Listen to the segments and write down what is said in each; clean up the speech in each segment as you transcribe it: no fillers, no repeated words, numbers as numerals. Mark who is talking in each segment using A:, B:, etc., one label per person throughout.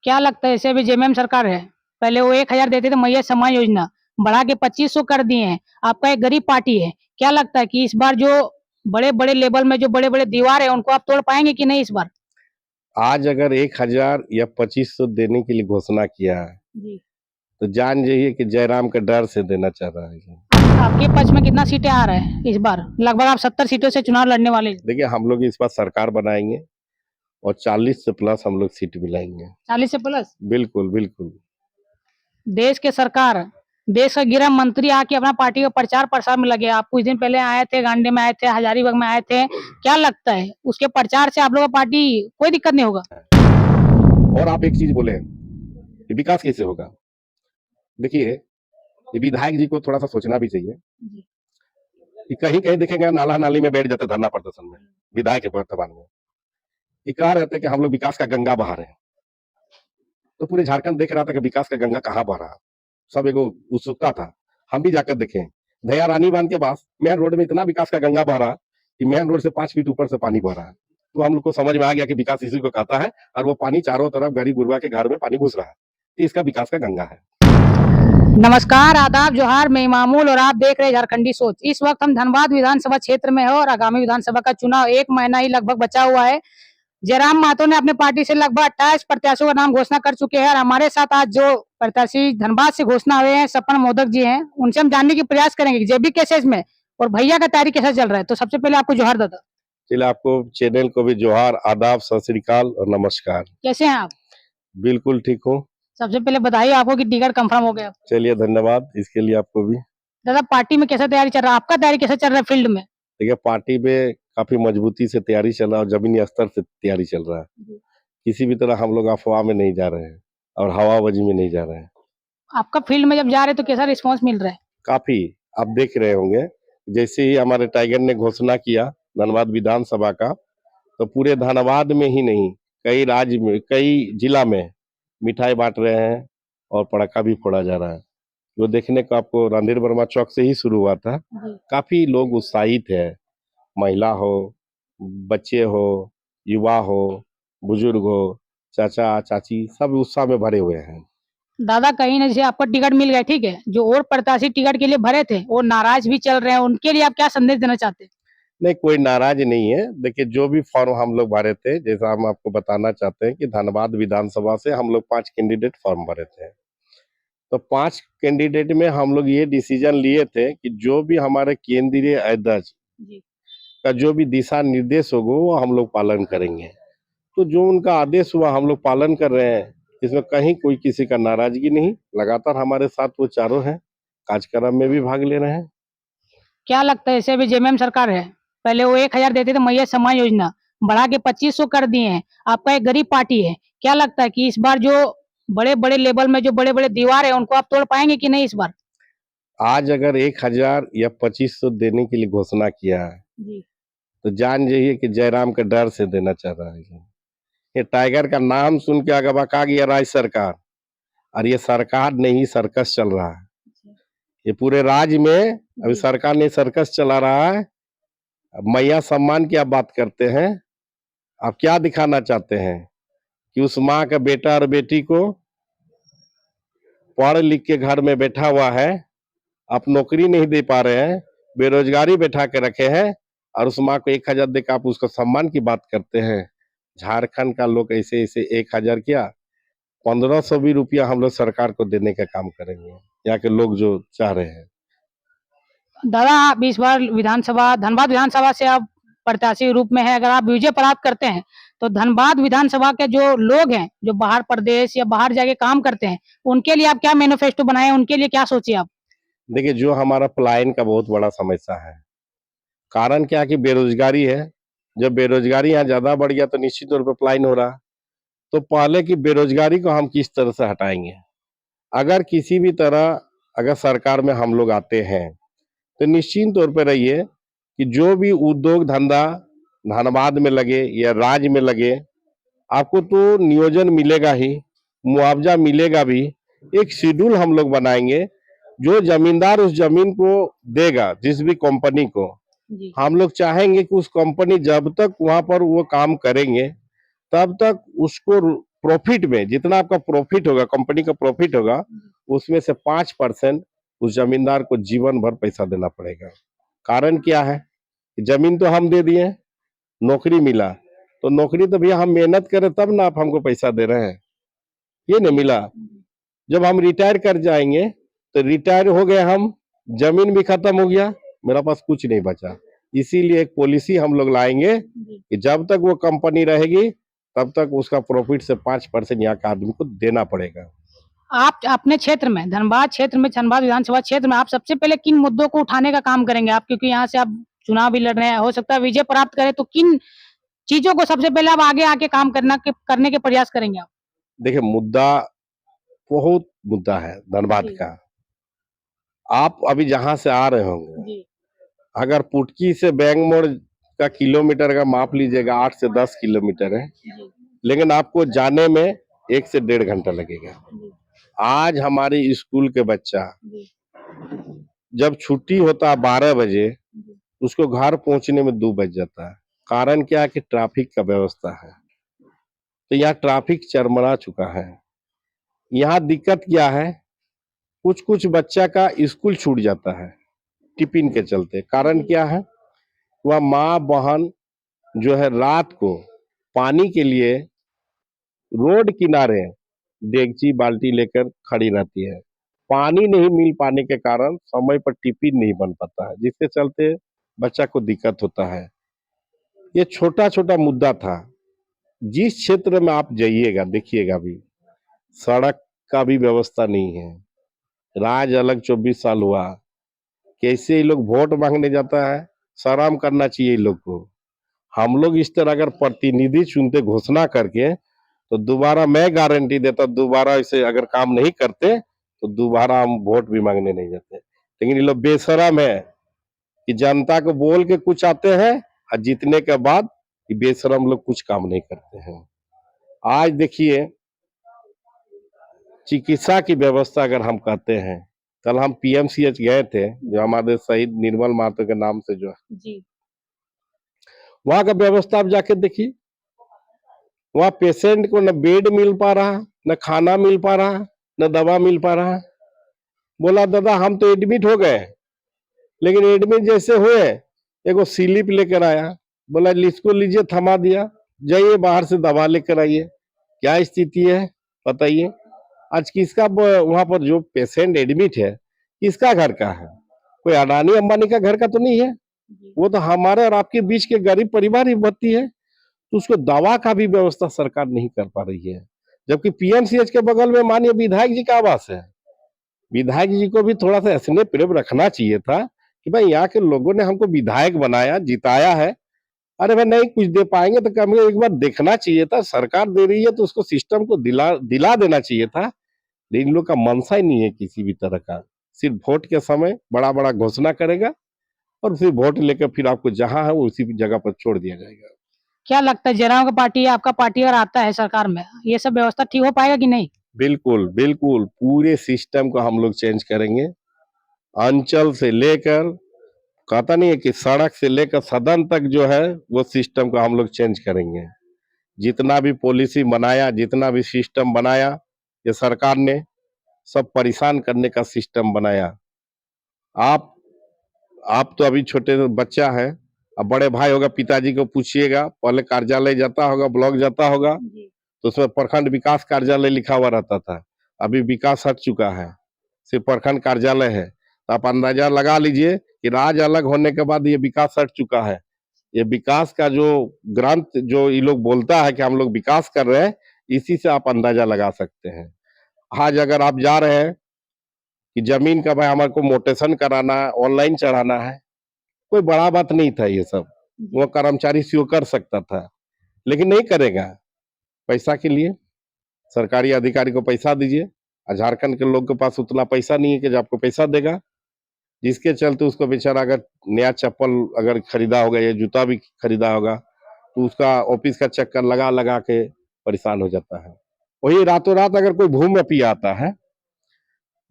A: क्या लगता है, जैसे अभी जेएमएम सरकार है, पहले वो 1000 देते थे मैया सम्मान योजना, बढ़ा के 2500 कर दिए हैं। आपका एक गरीब पार्टी है, क्या लगता है कि इस बार जो बड़े बड़े लेवल में जो बड़े बड़े दीवार है उनको आप तोड़ पाएंगे कि नहीं इस बार?
B: आज अगर 1000 या 2500 देने के लिए घोषणा किया है
A: जी।
B: तो जान जाइए कि जयराम के डर से देना चाह रहा है।
A: आपके पक्ष में कितना सीटें आ रहा है इस बार? लगभग आप 70 सीटों से चुनाव लड़ने वाले हैं।
B: देखिए, हम लोग इस बार सरकार बनाएंगे और 40 से प्लस हम लोग सीट मिलाएंगे।
A: 40 से प्लस?
B: बिल्कुल बिल्कुल।
A: देश के सरकार, देश का गृह मंत्री आके अपना पार्टी का प्रचार प्रसार में लगे। आप कुछ दिन पहले आए थे, गांधी में आए थे, हजारीबाग में आए थे। क्या लगता है उसके प्रचार से आप लोगों का पार्टी कोई दिक्कत नहीं होगा?
B: और आप एक चीज बोले कि विकास कैसे होगा। देखिए, ये विधायक जी को थोड़ा सा सोचना भी चाहिए कि कहीं कहीं देखेंगे नाला नाली में बैठ जाते धरना प्रदर्शन में, विधायक के वर्तमान में ये कह रहे थे कि हम लोग विकास का गंगा बहा रहे हैं। तो पूरे झारखंड देख रहा था कि विकास का गंगा कहाँ बह रहा। सब एगो उत्सुकता था, हम भी जाकर देखें। दया रानी बांध के पास मेन रोड में इतना विकास का गंगा बह रहा कि मेन रोड से 5 फीट ऊपर से पानी बह रहा है। तो हम लोग को समझ में आ गया कि विकास इसी को कहता है, और वो पानी चारों तरफ गरीब गुरबा के घर में पानी घुस रहा है, तो इसका विकास का गंगा है।
A: नमस्कार, आदाब, जोहार, मैं इमामुल और आप देख रहे हैं झारखंडी सोच। इस वक्त हम धनबाद विधानसभा क्षेत्र में है और आगामी विधानसभा का चुनाव 1 महीना ही लगभग बचा हुआ है। जयराम महतो ने अपने पार्टी से लगभग 28 प्रत्याशियों का नाम घोषणा कर चुके हैं और हमारे साथ आज जो प्रत्याशी धनबाद से घोषणा हुए हैं सपन मोदक जी हैं, उनसे हम जानने की प्रयास करेंगे कि जेबी केसेज में और भैया का तैयारी कैसा चल रहा है। तो सबसे पहले आपको जोहार दादा।
B: चलिए, आपको चैनल को भी जोहार, आदाब, सत श्री अकाल और नमस्कार।
A: कैसे हैं आप?
B: बिल्कुल ठीक हूँ।
A: सबसे पहले बताइए आपको कि टिकट कंफर्म हो गया?
B: चलिए, धन्यवाद इसके लिए आपको भी।
A: दादा, पार्टी में कैसा तैयारी चल रहा है? आपका तैयारी कैसा चल रहा है फील्ड में?
B: देखिए, पार्टी में काफी मजबूती से तैयारी चल रहा है और जमीनी स्तर से तैयारी चल रहा है। किसी भी तरह हम लोग अफवाह में नहीं जा रहे हैं और हवाबाजी में नहीं जा रहे हैं।
A: आपका फील्ड में जब जा रहे हैं तो कैसा रिस्पांस मिल रहा है?
B: काफी, आप देख रहे होंगे, जैसे ही हमारे टाइगर ने घोषणा किया धनबाद विधानसभा का, तो पूरे धनबाद में ही नहीं, कई राज्य में, कई जिला में मिठाई बांट रहे हैं और पटाखा भी फोड़ा जा रहा है। जो देखने को आपको रणधीर वर्मा चौक से ही शुरू हुआ था। काफी लोग उत्साहित है, महिला हो, बच्चे हो, युवा हो, बुजुर्ग हो, चाचा चाची, सब उत्साह में भरे हुए हैं।
A: दादा, कहीं ना जैसे आपको टिकट मिल गया, ठीक है, जो और प्रत्याशी टिकट के लिए भरे थे वो नाराज भी चल रहे हैं, उनके लिए आप क्या संदेश देना चाहते हैं?
B: नहीं, कोई नाराज नहीं है। देखिए, जो भी फॉर्म हम लोग भरे थे, जैसा हम आपको बताना चाहते हैं कि धनबाद विधानसभा से हम लोग 5 कैंडिडेट फॉर्म भरे थे। तो 5 कैंडिडेट में हम लोग ये डिसीजन लिए थे कि जो भी हमारे केंद्रीय अध्यक्ष का जो भी दिशा निर्देश होगा वो हम लोग पालन करेंगे। तो जो उनका आदेश हुआ हम लोग पालन कर रहे हैं, इसमें कहीं कोई किसी का नाराजगी नहीं। लगातार हमारे साथ वो चारों हैं, कार्यक्रम में भी भाग ले रहे हैं।
A: क्या लगता है, जैसे अभी जेएमएम सरकार है, पहले वो 1000 देते थे मैया सम्मान योजना, बढ़ा के 2500 कर दिए हैं। आपका एक गरीब पार्टी है, क्या लगता है कि इस बार जो बड़े बड़े लेवल में जो बड़े बड़े दीवार है उनको आप तोड़ पाएंगे कि नहीं इस बार?
B: आज अगर 1000 या 2500 देने के लिए घोषणा किया है
A: जी।
B: तो जान जाइए कि जयराम के डर से देना चाह रहा है। ये टाइगर का नाम सुन के अगवा का गया राज्य सरकार, और ये सरकार नहीं सर्कस चल रहा है। ये पूरे राज्य में अभी सरकार ने सर्कस चला रहा है। अब मैया सम्मान की आप बात करते हैं, आप क्या दिखाना चाहते हैं कि उस माँ का बेटा और बेटी को पढ़ लिख के घर में बैठा हुआ है, आप नौकरी नहीं दे पा रहे हैं, बेरोजगारी बैठा के रखे हैं, और उस माँ को 1000 देकर आप उसको सम्मान की बात करते हैं। झारखंड का लोग ऐसे ऐसे 1000 क्या 1500 भी रुपया हम लोग सरकार को देने का काम करेंगे, यहाँ के लोग जो चाह रहे हैं।
A: दादा, आप इस बार विधानसभा, धनबाद विधानसभा से आप प्रत्याशी रूप में है, अगर आप विजय प्राप्त करते हैं तो धनबाद विधानसभा के जो लोग हैं जो बाहर प्रदेश या बाहर जाके काम करते हैं उनके लिए आप क्या मैनिफेस्टो बनाए, उनके लिए क्या सोचिए आप?
B: देखिए, जो हमारा पलायन का बहुत बड़ा समस्या है, कारण क्या कि बेरोजगारी है। जब बेरोजगारी यहाँ ज्यादा बढ़ गया तो निश्चित तौर पर पलायन हो रहा। तो पहले की बेरोजगारी को हम किस तरह से हटाएंगे। अगर किसी भी तरह अगर सरकार में हम लोग आते हैं तो निश्चित तौर पर रहिए कि जो भी उद्योग धंधा धनबाद में लगे या राज्य में लगे, आपको तो नियोजन मिलेगा ही, मुआवजा मिलेगा भी। एक शेड्यूल हम लोग बनाएंगे, जो जमींदार उस जमीन को देगा जिस भी कंपनी को, हम लोग चाहेंगे कि उस कंपनी जब तक वहां पर वो काम करेंगे तब तक उसको प्रॉफिट में जितना आपका प्रॉफिट होगा, कंपनी का प्रॉफिट होगा, उसमें से 5% उस जमींदार को जीवन भर पैसा देना पड़ेगा। कारण क्या है? जमीन तो हम दे दिए, नौकरी मिला, तो नौकरी तो भैया हम मेहनत करें तब ना आप हमको पैसा दे रहे हैं, ये नहीं मिला। जब हम रिटायर कर जाएंगे तो रिटायर हो गए हम, जमीन भी खत्म हो गया, मेरा पास कुछ नहीं बचा। इसीलिए एक पॉलिसी हम लोग लाएंगे कि जब तक वो कंपनी रहेगी तब तक उसका प्रॉफिट से 5% यहाँ के आदमी को देना पड़ेगा।
A: आप अपने क्षेत्र में, धनबाद क्षेत्र में, धनबाद विधानसभा क्षेत्र में आप सबसे पहले किन मुद्दों को उठाने का काम करेंगे आप, क्योंकि यहाँ से आप चुनाव भी लड़ रहे हैं, हो सकता है विजय प्राप्त करें, तो किन चीजों को सबसे पहले आप आगे आके काम करने के प्रयास करेंगे आप?
B: देखिए, मुद्दा बहुत मुद्दा है धनबाद
A: जी।
B: का। आप अभी जहां से आ रहे होंगे,
A: जी
B: अगर पुटकी से बैंक मोड़ का किलोमीटर का माप लीजिएगा, 8 से 10 किलोमीटर है,
A: जी
B: लेकिन आपको जाने में 1 से 1.5 घंटा लगेगा।
A: जी
B: आज हमारी स्कूल के बच्चा
A: जी
B: जब छुट्टी होता है 12 बजे,
A: जी
B: उसको घर पहुंचने में 2 बज जाता है। कारण क्या है कि ट्रैफिक का व्यवस्था है, तो यहाँ ट्रैफिक चरमरा चुका है। यहाँ दिक्कत क्या है, कुछ कुछ बच्चा का स्कूल छूट जाता है टिफिन के चलते। कारण क्या है, वह माँ बहन जो है रात को पानी के लिए रोड किनारे डेगची बाल्टी लेकर खड़ी रहती है। पानी नहीं मिल पाने के कारण समय पर टिफिन नहीं बन पाता है, जिसके चलते बच्चा को दिक्कत होता है। ये छोटा छोटा मुद्दा था। जिस क्षेत्र में आप जाइएगा देखिएगा, भी सड़क का भी व्यवस्था नहीं है। राज अलग 24 साल हुआ, कैसे ये लोग वोट मांगने जाता है, शर्म करना चाहिए इन लोग को। हम लोग इस तरह अगर प्रतिनिधि चुनते घोषणा करके, तो दोबारा मैं गारंटी देता, दोबारा इसे अगर काम नहीं करते तो दोबारा हम वोट भी मांगने नहीं जाते। लेकिन ये लोग बेशरम है कि जनता को बोल के कुछ आते हैं और जीतने के बाद ये बेशरम लोग कुछ काम नहीं करते हैं। आज देखिए, चिकित्सा की व्यवस्था अगर हम कहते हैं, कल हम पीएमसीएच गए थे, जो हमारे शहीद निर्मल महतो के नाम से जो है,
A: जी
B: वहां का व्यवस्था आप जाके देखिए। वहां पेशेंट को न बेड मिल पा रहा, न खाना मिल पा रहा, न दवा मिल पा रहा। बोला दादा हम तो एडमिट हो गए, लेकिन एडमिट जैसे हुए एगो स्लिप लेकर आया, बोला इसको लीजिए, थमा दिया, जाइए बाहर से दवा लेकर आइए। क्या स्थिति है बताइए। आज किसका वहां पर जो पेशेंट एडमिट है, किसका घर का है? कोई अडानी अंबानी का घर का तो नहीं है, वो तो हमारे और आपके बीच के गरीब परिवार ही बत्ती है। तो उसको दवा का भी व्यवस्था सरकार नहीं कर पा रही है। जबकि पीएमसीएच के बगल में माननीय विधायक जी का आवास है। विधायक जी को भी थोड़ा सा स्नेह प्रेम रखना चाहिए था कि भाई यहाँ के लोगों ने हमको विधायक बनाया, जिताया है, अरे भाई नहीं कुछ दे पाएंगे तो कम एक बार देखना चाहिए था। सरकार दे रही है तो उसको सिस्टम को दिला दिला देना चाहिए था। लेकिन इन लोग का मनसा ही नहीं है किसी भी तरह का। सिर्फ वोट के समय बड़ा बड़ा घोषणा करेगा और फिर वोट लेकर फिर आपको जहां है वो उसी जगह पर छोड़ दिया जाएगा।
A: क्या लगता है जयराम का पार्टी या आपका पार्टी अगर आता है सरकार में, ये सब व्यवस्था ठीक हो पाएगा कि नहीं?
B: बिल्कुल बिल्कुल, पूरे सिस्टम को हम लोग चेंज करेंगे। अंचल से लेकर, कहता नहीं है कि सड़क से लेकर सदन तक जो है वो सिस्टम को हम लोग चेंज करेंगे। जितना भी पॉलिसी बनाया, जितना भी सिस्टम बनाया, ये सरकार ने सब परेशान करने का सिस्टम बनाया। आप आप तो अभी छोटे बच्चा है, अब बड़े भाई होगा, पिताजी को पूछिएगा, पहले कार्यालय जाता होगा, ब्लॉक जाता होगा, तो उसमें प्रखंड विकास कार्यालय लिखा हुआ रहता था। अभी विकास हट चुका है, सिर्फ प्रखंड कार्यालय है। तो आप अंदाजा लगा लीजिए कि राज्य अलग होने के बाद ये विकास हट चुका है। ये विकास का जो ग्रंथ जो ये लोग बोलता है कि हम लोग विकास कर रहे हैं, इसी से आप अंदाजा लगा सकते हैं। आज अगर आप जा रहे हैं कि जमीन का भाई हमारे को मोटेशन कराना है, ऑनलाइन चढ़ाना है, कोई बड़ा बात नहीं था ये सब। वो कर्मचारी सीओ कर सकता था, लेकिन नहीं करेगा। पैसा के लिए सरकारी अधिकारी को पैसा दीजिए, और झारखंड के लोग के पास उतना पैसा नहीं है कि जो आपको पैसा देगा, जिसके चलते उसको बेचारा अगर नया चप्पल अगर खरीदा होगा या जूता भी खरीदा होगा, तो उसका ऑफिस का चक्कर लगा लगा के परेशान हो जाता है। वही रातों रात अगर कोई भूमि आता है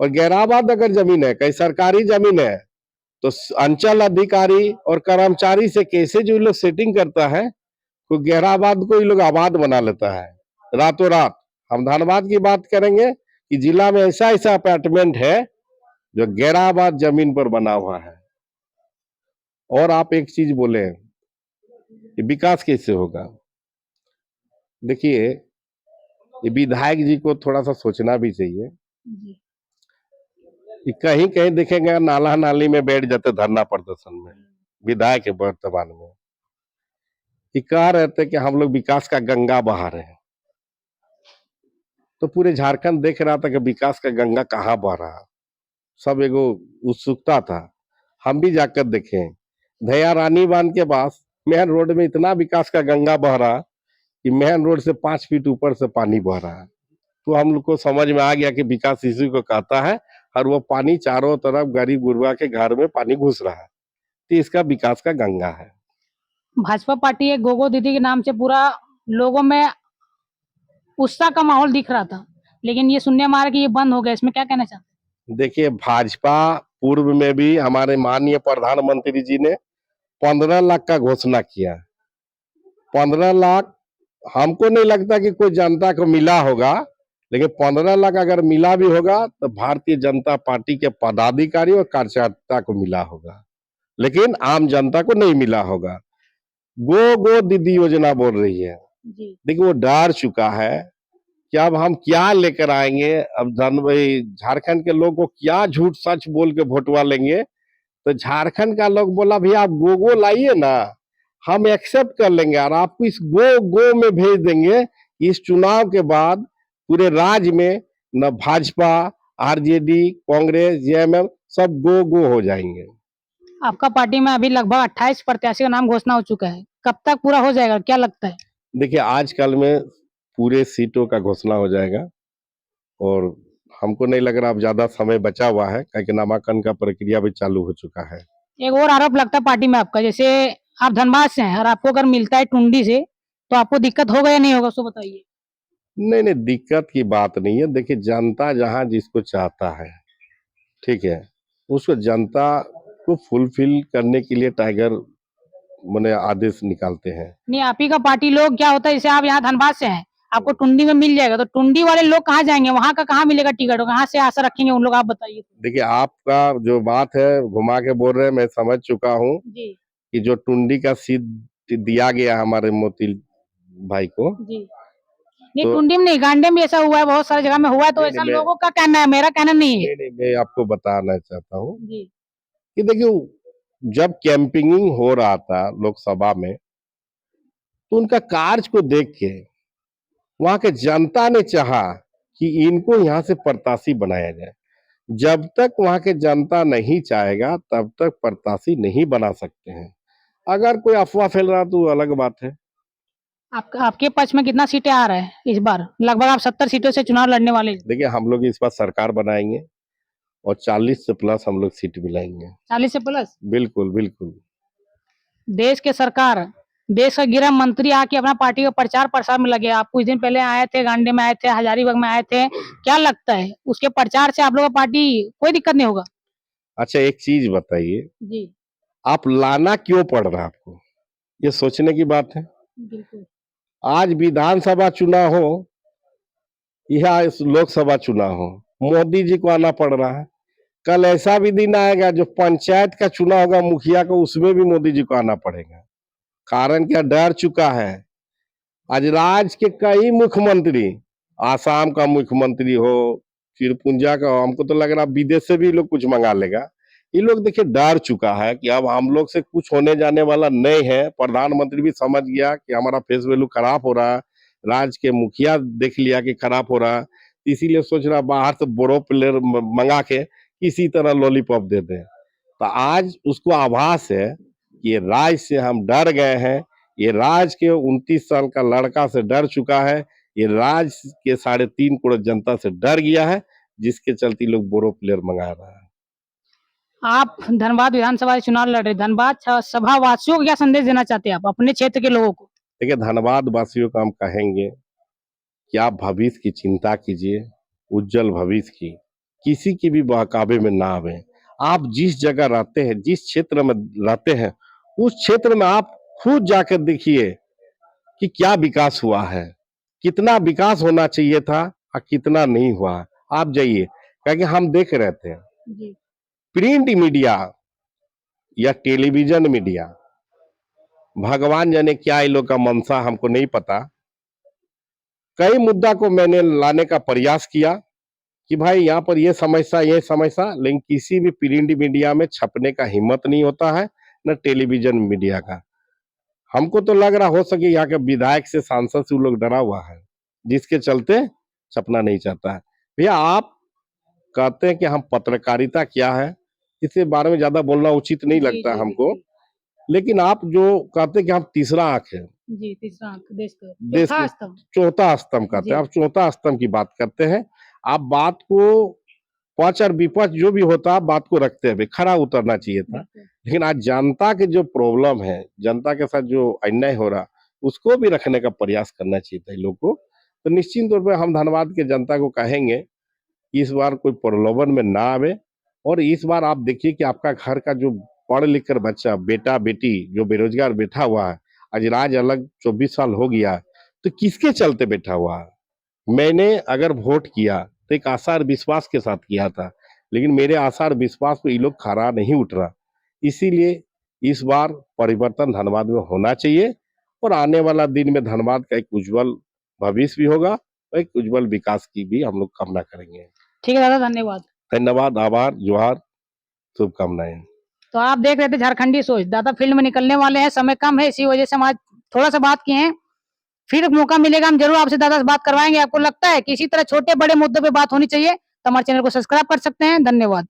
B: और गैराबाद अगर जमीन है, कहीं सरकारी जमीन है, तो अंचल अधिकारी और कर्मचारी से कैसे जो लोग सेटिंग करता है, तो गैराबाद को ये लोग आबाद बना लेता है रातों रात। हम धनबाद की बात करेंगे कि जिला में ऐसा ऐसा अपार्टमेंट है जो गैराबाद जमीन पर बना हुआ है। और आप एक चीज बोले कि विकास कैसे होगा। देखिए, ये विधायक जी को थोड़ा सा सोचना भी चाहिए
A: जी
B: कि कहीं कहीं देखेंगे नाला नाली में बैठ जाते धरना प्रदर्शन में, विधायक के वर्तमान में कि कह रहे थे कि हम लोग विकास का गंगा बहा रहे हैं। तो पूरे झारखंड देख रहा था कि विकास का गंगा कहाँ बह रहा। सब एगो उत्सुकता था। हम भी जाकर देखे, धैया रानी बांध के पास मेन रोड में इतना विकास का गंगा बह रहा कि मेन रोड से 5 फीट ऊपर से पानी बह रहा है। तो हम लोग को समझ में आ गया कि विकास इसी को कहता है, और वो पानी चारों तरफ गरीब गुरबा के घर में पानी घुस रहा है। तो इसका विकास का गंगा है।
A: भाजपा पार्टी एक गोगो दीदी के नाम से पूरा लोगों में उत्साह का माहौल दिख रहा था, लेकिन ये सुनने में आ रहा है कि ये बंद हो गया। इसमें क्या कहना चाहते
B: देखिए, भाजपा पूर्व में भी हमारे माननीय प्रधानमंत्री जी ने 15 लाख का घोषणा किया। 15 लाख हमको नहीं लगता कि कोई जनता को मिला होगा, लेकिन 15 लाख अगर मिला भी होगा तो भारतीय जनता पार्टी के पदाधिकारी और कार्यकर्ता को मिला होगा, लेकिन आम जनता को नहीं मिला होगा। गो गो दीदी योजना बोल रही है।
A: हैं? जी
B: देखिए, वो डर चुका है कि अब हम क्या लेकर आएंगे। अब भाई झारखंड के लोग को क्या झूठ सच बोल के वोटवा लेंगे। तो झारखंड का लोग बोला भैया आप गो लाइए ना, हम एक्सेप्ट कर लेंगे और आपको इस गो में भेज देंगे। इस चुनाव के बाद पूरे राज्य में न भाजपा, आरजेडी, कांग्रेस, जेएमएम सब गो हो जाएंगे।
A: आपका पार्टी में अभी लगभग 28 प्रत्याशी का नाम घोषणा हो चुका है, कब तक पूरा हो जाएगा, क्या लगता है?
B: देखिए, आजकल में पूरे सीटों का घोषणा हो जाएगा और हमको नहीं लग रहा अब ज्यादा समय बचा हुआ है, क्योंकि नामांकन का प्रक्रिया भी चालू हो चुका है।
A: एक और आरोप लगता है पार्टी में आपका, जैसे आप धनबाद से हैं और आपको अगर मिलता है टुंडी से, तो आपको दिक्कत होगा या नहीं होगा, उसको बताइए।
B: नहीं नहीं, दिक्कत की बात नहीं है। देखिए, जनता जहां जिसको चाहता है, ठीक है, उसको जनता को फुलफिल करने के लिए टाइगर मैंने आदेश निकालते हैं।
A: नहीं, आप ही का पार्टी लोग क्या होता है, जैसे आप यहाँ धनबाद से हैं, आपको टुंडी में मिल जाएगा, तो टुंडी वाले लोग कहाँ जाएंगे, वहां का कहाँ मिलेगा टिकट, कहाँ से आशा रखेंगे उन लोग, आप बताइए।
B: देखिए, आपका जो बात है घुमा के बोल रहे हैं, मैं समझ चुका हूँ
A: जी
B: कि जो टुंडी का सीट दिया गया हमारे मोती भाई को,
A: जी नहीं,
B: तो
A: टुंडी में नहीं, गांडे में ऐसा हुआ है, बहुत सारी जगह में हुआ है, तो
B: नहीं
A: ऐसा
B: नहीं,
A: लोगों का कहना है, मेरा कहना नहीं है।
B: नहीं नहीं, मैं आपको बताना चाहता हूँ
A: जी
B: कि देखिए, जब कैंपिंग हो रहा था लोकसभा में, तो उनका कार्य को देख के वहां के जनता ने चाहा कि इनको यहाँ से प्रत्याशी बनाया जाए। जब तक वहां के जनता नहीं चाहेगा तब तक प्रत्याशी नहीं बना सकते हैं। अगर कोई अफवाह फैल रहा तो वो अलग बात है।
A: आपके पक्ष में कितना सीटें आ रहा है इस बार? लगभग आप 70 सीटों से चुनाव लड़ने वाले हैं।
B: देखिए, हम लोग इस बार सरकार बनाएंगे और 40 से प्लस हम लोग सीट मिलाएंगे।
A: 40 से प्लस?
B: बिल्कुल बिल्कुल।
A: देश के सरकार, देश का गृह मंत्री आके अपना पार्टी का प्रचार प्रसार में लगे। आप कुछ दिन पहले आए थे, गांडे में आए थे, हजारीबाग में आए थे, क्या लगता है उसके प्रचार से आप लोगों का पार्टी कोई दिक्कत नहीं होगा?
B: अच्छा, एक चीज बताइए,
A: जी
B: आप लाना क्यों पड़ रहा है आपको? ये सोचने की बात है।
A: बिल्कुल।
B: आज विधानसभा चुनाव हो या इस लोकसभा चुनाव हो, मोदी जी को आना पड़ रहा है। कल ऐसा भी दिन आएगा जो पंचायत का चुनाव होगा मुखिया को, उसमें भी मोदी जी को आना पड़ेगा। कारण क्या, डर चुका है। आज राज्य के कई मुख्यमंत्री, आसाम का मुख्यमंत्री हो, चिरपुंजा का हो, हमको तो लग रहा विदेश से भी लोग कुछ मंगा लेगा। ये लोग देखिए डर चुका है कि अब हम लोग से कुछ होने जाने वाला नहीं है। प्रधानमंत्री भी समझ गया कि हमारा फेस वैल्यू खराब हो रहा है, राज्य के मुखिया देख लिया कि खराब हो रहा है, इसीलिए सोच रहा बाहर से बड़ो प्लेयर मंगा के किसी तरह लॉलीपॉप दे दें। तो आज उसको आभास है कि ये राज्य से हम डर गए हैं। ये राज्य के 29 साल का लड़का से डर चुका है। ये राज्य के 3.5 करोड़ जनता से डर गया है, जिसके चलते लोग बोरो प्लेयर मंगा रहा है।
A: आप धनबाद विधानसभा से चुनाव लड़ रहे, धनबाद सभा वासियों को क्या संदेश देना चाहते हैं आप अपने क्षेत्र के लोगों को?
B: देखिए, धनबाद वासियों को हम कहेंगे कि आप भविष्य की चिंता कीजिए, उज्जवल भविष्य की, किसी की भी बहकावे में ना आवे। आप जिस जगह रहते हैं, जिस क्षेत्र में रहते हैं, उस क्षेत्र में आप खुद जाकर देखिए कि क्या विकास हुआ है। कितना विकास होना चाहिए था और कितना नहीं हुआ। आप जाइए, क्योंकि हम देख रहे थे
A: जी
B: प्रिंट मीडिया या टेलीविजन मीडिया, भगवान जाने क्या इन लोग का मंशा, हमको नहीं पता। कई मुद्दा को मैंने लाने का प्रयास किया कि भाई यहाँ पर ये समस्या, लेकिन किसी भी प्रिंट मीडिया में छपने का हिम्मत नहीं होता है, न टेलीविजन मीडिया का। हमको तो लग रहा हो सके यहाँ के विधायक से, सांसद से वो लोग डरा हुआ है, जिसके चलते छपना नहीं चाहता है। भैया आप कहते हैं कि हम पत्रकारिता क्या है, इसके बारे में ज्यादा बोलना उचित नहीं
A: जी
B: लगता
A: जी
B: हमको,
A: बिल्कुल।
B: लेकिन आप जो कहते हैं कि हम तीसरा आंख है,
A: जी तीसरा अंक देश का
B: देश
A: चौथा
B: के
A: स्तंभ।
B: चौथा स्तंभ कहते
A: जी
B: हैं, आप चौथा स्तंभ की बात करते हैं। आप बात को, पक्ष और विपक्ष जो भी होता है, बात को रखते हुए खरा उतरना चाहिए था।
A: बिल्कुल।
B: लेकिन आज जनता के जो प्रॉब्लम है, जनता के साथ जो अन्याय हो रहा, उसको भी रखने का प्रयास करना चाहिए था इन लोग को। तो निश्चित तौर पर हम धनबाद के जनता को कहेंगे कि इस बार कोई प्रलोभन में ना आवे, और इस बार आप देखिए कि आपका घर का जो पढ़ लिख कर बच्चा, बेटा बेटी जो बेरोजगार बैठा हुआ है, आज राज अलग 24 साल हो गया, तो किसके चलते बैठा हुआ है? मैंने अगर वोट किया तो एक आशा और विश्वास के साथ किया था, लेकिन मेरे आशा और विश्वास को ये लोग खरा नहीं उतरा। इसीलिए इस बार परिवर्तन धनबाद में होना चाहिए, और आने वाला दिन में धनबाद का एक उज्जवल भविष्य भी होगा, और एक उज्जवल विकास की भी हम लोग कामना करेंगे।
A: ठीक है दादा, धन्यवाद।
B: धन्यवाद, आभार, जोहार, शुभकामनाएं।
A: तो आप देख रहे थे झारखंडी सोच। दादा फील्ड में निकलने वाले हैं, समय कम है, इसी वजह से हम आज थोड़ा सा बात किए हैं। फिर मौका मिलेगा हम जरूर आपसे दादा से बात करवाएंगे। आपको लगता है कि इसी तरह छोटे बड़े मुद्दों पे बात होनी चाहिए, तो हमारे चैनल को सब्सक्राइब कर सकते हैं। धन्यवाद।